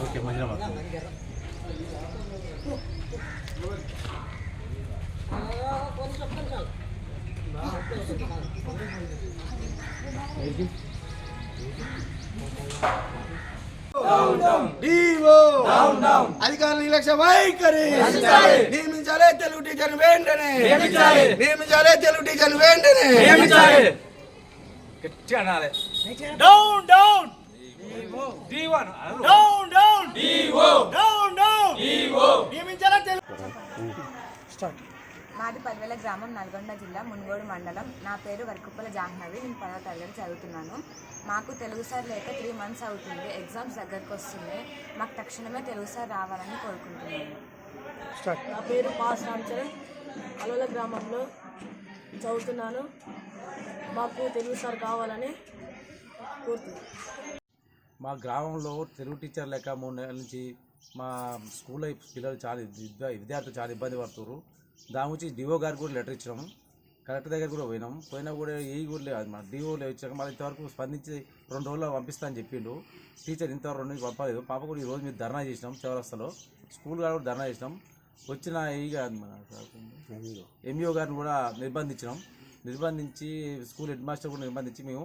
Okay మంచిగా అధికారుల నిర్లక్ష్య వైఖరి నియమించాలే తెలుగు టీచర్ వెంటనే నియమించాలే తెలుగు టీచర్ వెంటనే down down down down down down నియమించాలే తెలుగు. మాది పల్వెల గ్రామం, నల్గొండ జిల్లా, మున్గోడు మండలం. నా పేరు వర్కుప్పల జాహ్నవి. నేను 10వ తరగతి చదువుతున్నాను. మాకు తెలుగు సార్ లేక 3 months అవుతుంది. ఎగ్జామ్స్ దగ్గరకు వస్తున్నాయి. మాకు తక్షణమే తెలుగు సార్ రావాలని కోరుకుంటున్నాను. నా పేరు పాస్ రామచరణ్, పల్వెల గ్రామంలో చదువుతున్నాను. మాకు తెలుగు సార్ కావాలని కోరుతున్నాను. మా గ్రామంలో తెలుగు టీచర్ లేక 3 నెలల నుంచి మా స్కూల్లో పిల్లలు విద్యార్థులు చాలా ఇబ్బంది పడుతున్నారు. దాని గురించి డిఓ గారికి కూడా లెటర్ ఇచ్చినాము. కలెక్టర్ దగ్గర కూడా పోయినా కూడా కూడా లేదు. మన డిఓ ఇచ్చాక మళ్ళీ ఇంతవరకు స్పందించి 2 రోజుల్లో పంపిస్తా అని చెప్పిండు. టీచర్ ఇంతవరకు 2 నుంచి పంపలేదు. పాప కూడా ఈరోజు మీరు ధర్నా చేసినాం చౌరస్తాలో. స్కూల్ గారు కూడా ధర్నా చేసినాం. వచ్చిన ఎంఈఓ గారిని కూడా నిర్బంధించి స్కూల్ హెడ్ మాస్టర్ కూడా నిర్బంధించి మేము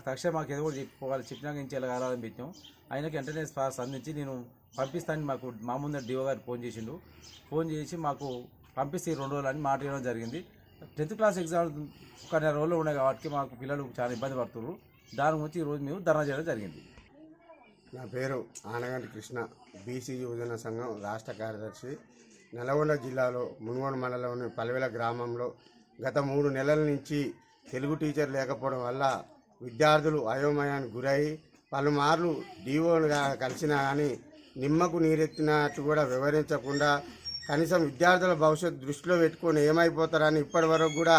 తక్షణం మాకు ఏదో కూడా చెప్పుకోవాలి, చెప్పినాక నుంచి ఎలా కావాలని పెట్టాం. ఆయనకి వెంటనే స్పందించి నేను పంపిస్తానని మా ముందు డిఓ గారికి ఫోన్ చేసి మాకు పంపిస్తే 2 రోజులు అని మాట ఇవ్వడం జరిగింది. 10th క్లాస్ ఎగ్జామ్ 1 నెల రోజులు ఉన్నాయి కాబట్టి మాకు పిల్లలు చాలా ఇబ్బంది పడుతున్నారు. దాని గురించి ఈరోజు మేము ధర్నా చేయడం జరిగింది. నా పేరు ఆనగంటి కృష్ణ, బీసీ యువజన సంఘం రాష్ట్ర కార్యదర్శి. నల్గొండ జిల్లాలో మున్గోడు మండలంలోని పల్వెల గ్రామంలో గత 3 నెలల నుంచి తెలుగు టీచర్ లేకపోవడం వల్ల విద్యార్థులు అయోమయానికి గురై పలుమార్లు డిఓగా కలిసినా కానీ నిమ్మకు నీరెత్తినట్టు కూడా వివరించకుండా కనీసం విద్యార్థుల భవిష్యత్తు దృష్టిలో పెట్టుకొని ఏమైపోతారని ఇప్పటి వరకు కూడా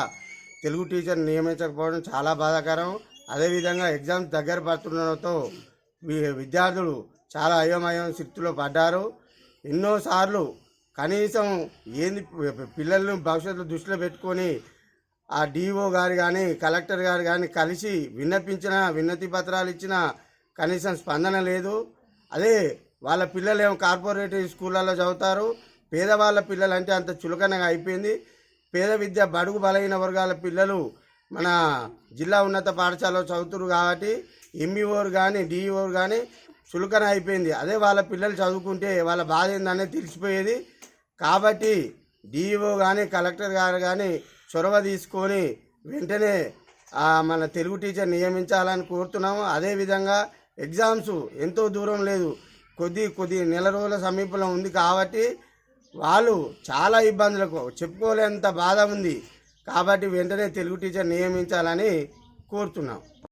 తెలుగు టీచర్ నియమించకపోవడం చాలా బాధాకరం. అదేవిధంగా ఎగ్జామ్స్ దగ్గర పడుతుండడంతో విద్యార్థులు చాలా అయోమయం స్థితిలో పడ్డారు. ఎన్నోసార్లు కనీసం పిల్లలను భవిష్యత్తు దృష్టిలో పెట్టుకొని ఆ డిఓ గారు కానీ కలెక్టర్ గారు కానీ కలిసి విన్నతి పత్రాలు ఇచ్చినా కనీసం స్పందన లేదు. అదే వాళ్ళ పిల్లలు ఏమో కార్పొరేటివ్ స్కూళ్ళల్లో చదువుతారు. పేదవాళ్ళ పిల్లలు అంటే అంత చులకనగా అయిపోయింది. పేద విద్య బడుగు బలహీన వర్గాల పిల్లలు మన జిల్లా ఉన్నత పాఠశాలలో చదువుతున్నారు కాబట్టి ఎంఈఓరు కానీ డిఈఓరు కానీ చులకన అయిపోయింది. అదే వాళ్ళ పిల్లలు చదువుకుంటే వాళ్ళ బాధ ఏందనేది తెలిసిపోయేది. కాబట్టి డిఈఓ కానీ కలెక్టర్ గారు కానీ చొరవ తీసుకొని వెంటనే మన తెలుగు టీచర్ నియమించాలని కోరుతున్నాము. అదేవిధంగా ఎగ్జామ్స్ ఎంతో దూరం లేదు, కొద్ది నెల రోజుల సమీపంలో ఉంది కాబట్టి వాళ్ళు చాలా ఇబ్బందులకు చెప్పుకోలేంత బాధ ఉంది. కాబట్టి వెంటనే తెలుగు టీచర్ నియమించాలని కోరుతున్నాం.